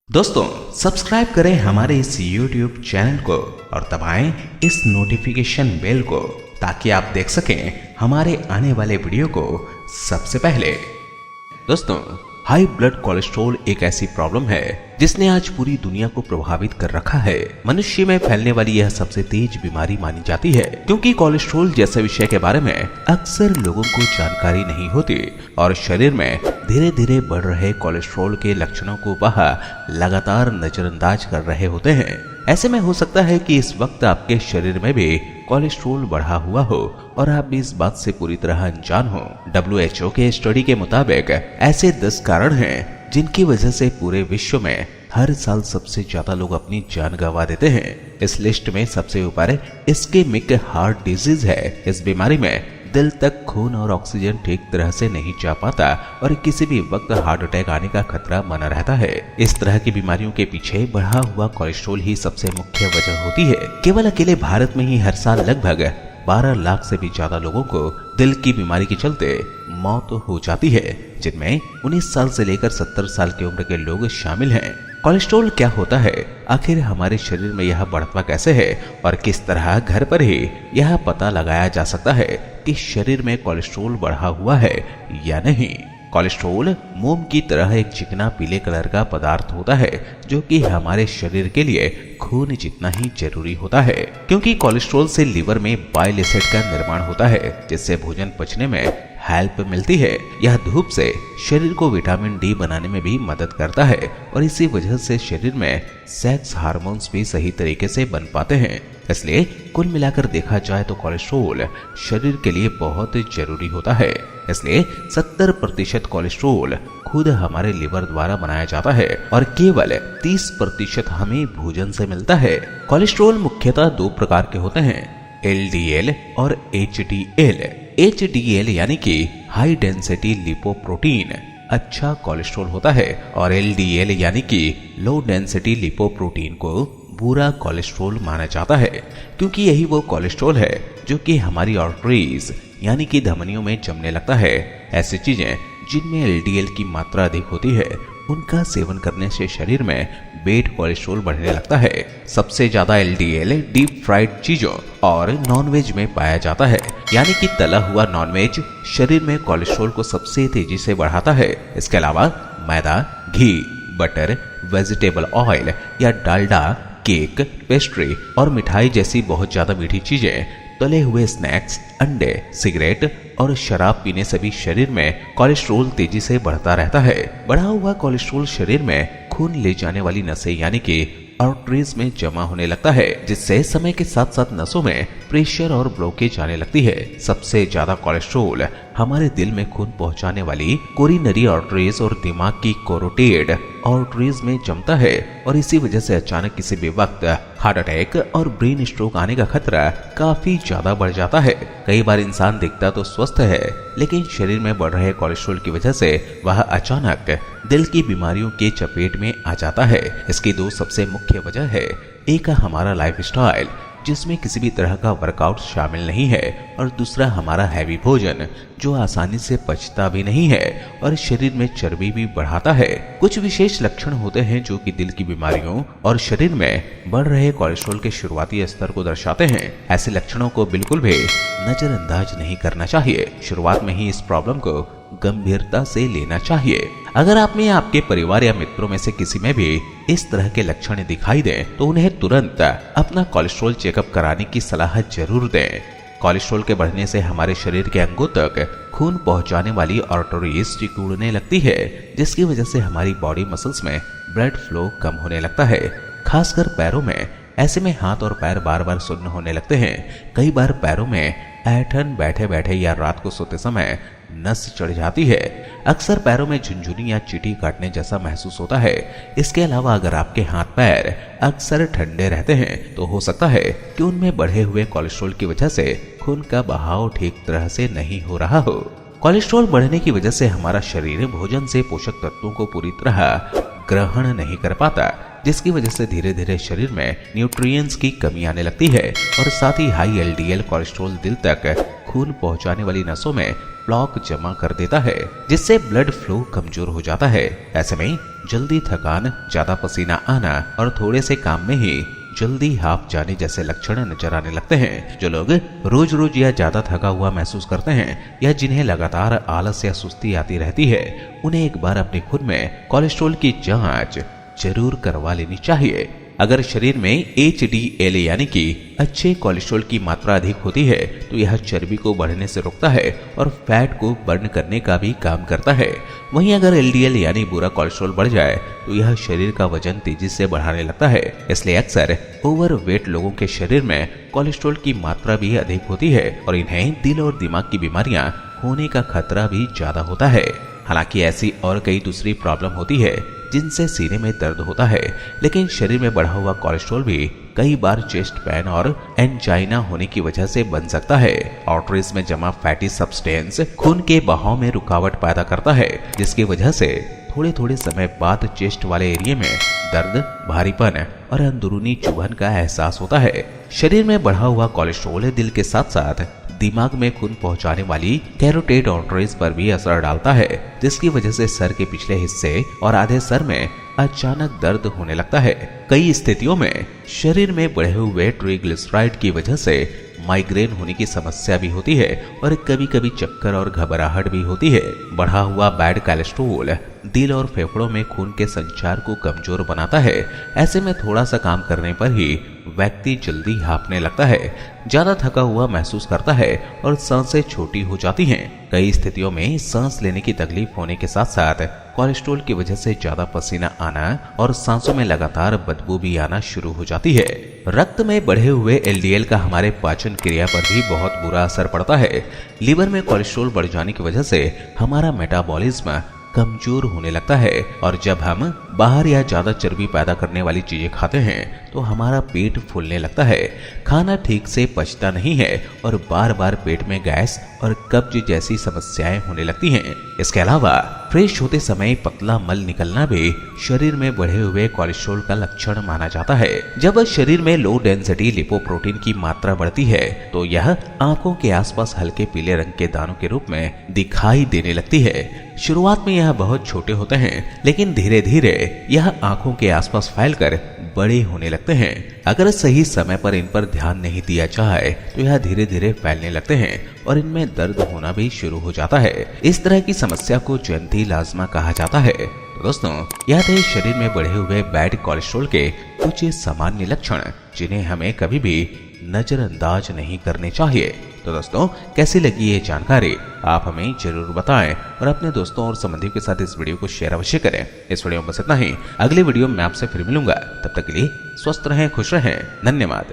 दोस्तों सब्सक्राइब करें हमारे इस YouTube चैनल को और दबाएं इस नोटिफिकेशन बेल को ताकि आप देख सकें हमारे आने वाले वीडियो को सबसे पहले। दोस्तों हाई ब्लड कोलेस्ट्रॉल एक ऐसी प्रॉब्लम है जिसने आज पूरी दुनिया को प्रभावित कर रखा है। मनुष्य में फैलने वाली यह सबसे तेज बीमारी मानी जाती है क्योंकि कोलेस्ट्रॉल जैसे विषय के बारे में अक्सर लोगों को जानकारी नहीं होती और शरीर में धीरे धीरे बढ़ रहे कोलेस्ट्रॉल के लक्षणों को वह लगातार नजरअंदाज कर रहे होते हैं। ऐसे में हो सकता है कि इस वक्त आपके शरीर में भी कोलेस्ट्रॉल बढ़ा हुआ हो और आप भी इस बात से पूरी तरह अनजान हो। WHO के स्टडी के मुताबिक ऐसे 10 कारण हैं जिनकी वजह से पूरे विश्व में हर साल सबसे ज्यादा लोग अपनी जान गंवा देते हैं। इस लिस्ट में सबसे ऊपर इस्केमिक हार्ट डिजीज है। इस बीमारी में दिल तक खून और ऑक्सीजन ठीक तरह से नहीं जा पाता और किसी भी वक्त हार्ट अटैक आने का खतरा बना रहता है। इस तरह की बीमारियों के पीछे बढ़ा हुआ कोलेस्ट्रॉल ही सबसे मुख्य वजह होती है। केवल अकेले भारत में ही हर साल लगभग 12 लाख से भी ज्यादा लोगों को दिल की बीमारी के चलते मौत हो जाती है, जिनमें 19 साल से लेकर 70 साल की उम्र के लोग शामिल हैं। कोलेस्ट्रॉल क्या होता है, आखिर हमारे शरीर में यह बढ़ता कैसे है और किस तरह घर पर ही यह पता लगाया जा सकता है कि शरीर में कोलेस्ट्रॉल बढ़ा हुआ है या नहीं। कोलेस्ट्रॉल मोम की तरह एक चिकना पीले कलर का पदार्थ होता है जो कि हमारे शरीर के लिए खून जितना ही जरूरी होता है, क्योंकि कोलेस्ट्रॉल से लीवर में बाइल एसिड का निर्माण होता है जिससे भोजन पचने में हेल्प मिलती है। यह धूप से शरीर को विटामिन डी बनाने में भी मदद करता है और इसी वजह से शरीर में सेक्स हार्मोन्स भी सही तरीके से बन पाते हैं। इसलिए कुल मिलाकर देखा जाए तो कोलेस्ट्रॉल शरीर के लिए बहुत जरूरी होता है। इसलिए 70% कोलेस्ट्रॉल खुद हमारे लिवर द्वारा बनाया जाता है और केवल 30% हमें भोजन से मिलता है। कोलेस्ट्रॉल मुख्यतः 2 प्रकार के होते हैं, LDL और HDL। HDL यानी कि हाई डेंसिटी लिपोप्रोटीन अच्छा कोलेस्ट्रॉल होता है और LDL यानी कि लो डेंसिटी लिपोप्रोटीन को बुरा कोलेस्ट्रॉल माना जाता है, क्योंकि यही वो कोलेस्ट्रॉल है जो कि हमारी आर्टरीज यानी कि धमनियों में जमने लगता है। ऐसी चीजें जिनमें LDL की मात्रा अधिक होती है उनका सेवन करने से शरीर में बेड कोलेस्ट्रॉल बढ़ने लगता है। सबसे ज्यादा LDL डीप फ्राइड चीजों और नॉनवेज में पाया जाता है, यानी कि तला हुआ नॉनवेज शरीर में कोलेस्ट्रॉल को सबसे तेजी से बढ़ाता है। इसके अलावा मैदा, घी, बटर, वेजिटेबल ऑयल या डालडा, केक, पेस्ट्री और मिठाई जैसी बहुत ज्यादा मीठी चीजें, तले हुए स्नैक्स, अंडे, सिगरेट और शराब पीने से भी शरीर में कोलेस्ट्रॉल तेजी से बढ़ता रहता है। बढ़ा हुआ कोलेस्ट्रॉल शरीर में खून ले जाने वाली नसें यानी कि आर्टरीज में जमा होने लगता है, जिससे समय के साथ साथ नसों में प्रेशर और ब्लॉकेज आने लगती है। सबसे ज्यादा कोलेस्ट्रॉल हमारे दिल में खून पहुंचाने वाली कोरोनरी आर्टरीज और दिमाग की कैरोटिड आर्टरीज में जमता है और इसी वजह से अचानक किसी भी वक्त हार्ट अटैक और ब्रेन स्ट्रोक आने का खतरा काफी ज्यादा बढ़ जाता है। कई बार इंसान दिखता तो स्वस्थ है, लेकिन शरीर में बढ़ रहे कोलेस्ट्रॉल की वजह से वह अचानक दिल की बीमारियों के चपेट में आ जाता है। इसकी 2 सबसे मुख्य वजह है, एक हमारा लाइफस्टाइल जिसमें किसी भी तरह का वर्कआउट शामिल नहीं है और दूसरा हमारा हैवी भोजन जो आसानी से पचता भी नहीं है और शरीर में चर्बी भी बढ़ाता है। कुछ विशेष लक्षण होते हैं जो कि दिल की बीमारियों और शरीर में बढ़ रहे कोलेस्ट्रॉल के शुरुआती स्तर को दर्शाते हैं। ऐसे लक्षणों को बिल्कुल भी नजरअंदाज नहीं करना चाहिए। शुरुआत में ही इस प्रॉब्लम को गंभीरता से लेना चाहिए। अगर आप में या आपके परिवार या मित्रों में से किसी में भी इस तरह के लक्षण दिखाई दें तो उन्हें तुरंत अपना कोलेस्ट्रॉल चेकअप कराने की सलाह जरूर दें। कोलेस्ट्रॉल के बढ़ने से हमारे शरीर के अंगों तक खून पहुंचाने वाली आर्टरीज सिकुड़ने लगती है, जिसकी वजह से हमारी बॉडी मसल्स में ब्लड फ्लो कम होने लगता है, खासकर पैरों में। ऐसे में हाथ और पैर बार बार सुन्न होने लगते हैं। कई बार पैरों में ऐंठन बैठे बैठे या रात को सोते समय नस चढ़ जाती है। अक्सर पैरों में झुनझुनी या चींटी काटने जैसा महसूस होता है। इसके अलावा अगर आपके हाथ पैर अक्सर ठंडे रहते हैं तो हो सकता है कि उनमें बढ़े हुए कोलेस्ट्रॉल की वजह से खून का बहाव ठीक तरह से नहीं हो रहा हो। कोलेस्ट्रॉल बढ़ने की वजह से हमारा शरीर भोजन से पोषक तत्वों को पूरी तरह ग्रहण नहीं कर पाता, जिसकी वजह से धीरे धीरे शरीर में न्यूट्रिएंट्स की कमी आने लगती है और साथ ही हाई LDL कोलेस्ट्रॉल दिल तक खून पहुंचाने वाली नसों में प्लॉक जमा कर देता है, जिससे ब्लड फ्लो कमजोर हो जाता है। ऐसे में जल्दी थकान, ज्यादा पसीना आना और थोड़े से काम में ही जल्दी हाफ जाने जैसे लक्षण नजर आने लगते हैं। जो लोग रोज रोज या ज्यादा थका हुआ महसूस करते हैं या जिन्हें लगातार आलस या सुस्ती आती रहती है, उन्हें एक बार अपने खून में कोलेस्ट्रॉल की जांच जरूर करवा लेनी चाहिए। अगर शरीर में HDL यानी कि अच्छे कोलेस्ट्रॉल की मात्रा अधिक होती है तो यह चर्बी को बढ़ने से रोकता है और फैट को बर्न करने का भी काम करता है। वहीं अगर LDL यानी बुरा कोलेस्ट्रॉल बढ़ जाए तो यह शरीर का वजन तेजी से बढ़ाने लगता है। इसलिए अक्सर ओवरवेट लोगों के शरीर में कोलेस्ट्रॉल की मात्रा भी अधिक होती है और इन्हें दिल और दिमाग की बीमारियां होने का खतरा भी ज्यादा होता है। हालांकि ऐसी और कई दूसरी प्रॉब्लम होती है जिनसे सीने में दर्द होता है, लेकिन शरीर में बढ़ा हुआ कोलेस्ट्रॉल भी कई बार चेस्ट पेन और एंजाइना होने की वजह से बन सकता है। आर्टरीज में जमा फैटी सब्सटेंस खून के बहाव में रुकावट पैदा करता है, जिसकी वजह से थोड़े थोड़े समय बाद चेस्ट वाले एरिया में दर्द, भारीपन और अंदरूनी चुभन का एहसास होता है। शरीर में बढ़ा हुआ कोलेस्ट्रॉल दिल के साथ साथ दिमाग में खून पहुंचाने वाली कैरोटिड आर्टरीज पर भी असर डालता है, जिसकी वजह से सर के पिछले हिस्से और आधे सर में अचानक दर्द होने लगता है। कई स्थितियों में शरीर में बढ़े हुए ट्राइग्लिसराइड की वजह से माइग्रेन होने की समस्या भी होती है और कभी कभी चक्कर और घबराहट भी होती है। बढ़ा हुआ बैड कोलेस्ट्रॉल दिल और फेफड़ों में खून के संचार को कमजोर बनाता है। ऐसे में थोड़ा सा काम करने पर ही व्यक्ति जल्दी हांफने लगता है, ज्यादा थका हुआ महसूस करता है और सांसें छोटी हो जाती हैं। कई स्थितियों में सांस लेने की तकलीफ होने के साथ साथ कोलेस्ट्रॉल की वजह से ज्यादा पसीना आना और सांसों में लगातार बदबू भी आना शुरू हो जाती है। रक्त में बढ़े हुए LDL का हमारे पाचन क्रिया पर भी बहुत बुरा असर पड़ता है। लीवर में कोलेस्ट्रॉल बढ़ जाने की वजह से हमारा मेटाबॉलिज्म कमजोर होने लगता है और जब हम बाहर या ज्यादा चर्बी पैदा करने वाली चीजें खाते हैं तो हमारा पेट फूलने लगता है, खाना ठीक से पचता नहीं है और बार बार पेट में गैस और कब्ज जैसी समस्याएं होने लगती हैं। इसके अलावा फ्रेश होते समय पतला मल निकलना भी शरीर में बढ़े हुए कोलेस्ट्रॉल का लक्षण माना जाता है। जब शरीर में लो डेंसिटी लिपोप्रोटीन की मात्रा बढ़ती है तो यह आंखों के आसपास हल्के पीले रंग के दानों के रूप में दिखाई देने लगती है। शुरुआत में यह बहुत छोटे होते हैं, लेकिन धीरे धीरे यह आंखों के आसपास फैलकर बड़े होने लगते हैं। अगर सही समय पर इन पर ध्यान नहीं दिया जाए तो यह धीरे धीरे फैलने लगते हैं और इनमें दर्द होना भी शुरू हो जाता है। इस तरह की समस्या को जयंती-लाज्मा कहा जाता है। तो दोस्तों, यह थे शरीर में बढ़े हुए बैड कोलेस्ट्रॉल के कुछ सामान्य लक्षण, जिन्हें हमें कभी भी नजरअंदाज नहीं करने चाहिए। तो दोस्तों, कैसी लगी ये जानकारी आप हमें जरूर बताएं और अपने दोस्तों और संबंधियों के साथ इस वीडियो को शेयर अवश्य करें। इस वीडियो में बस इतना ही। अगली वीडियो में आपसे फिर मिलूंगा। तब तक के लिए स्वस्थ रहें, खुश रहें। धन्यवाद।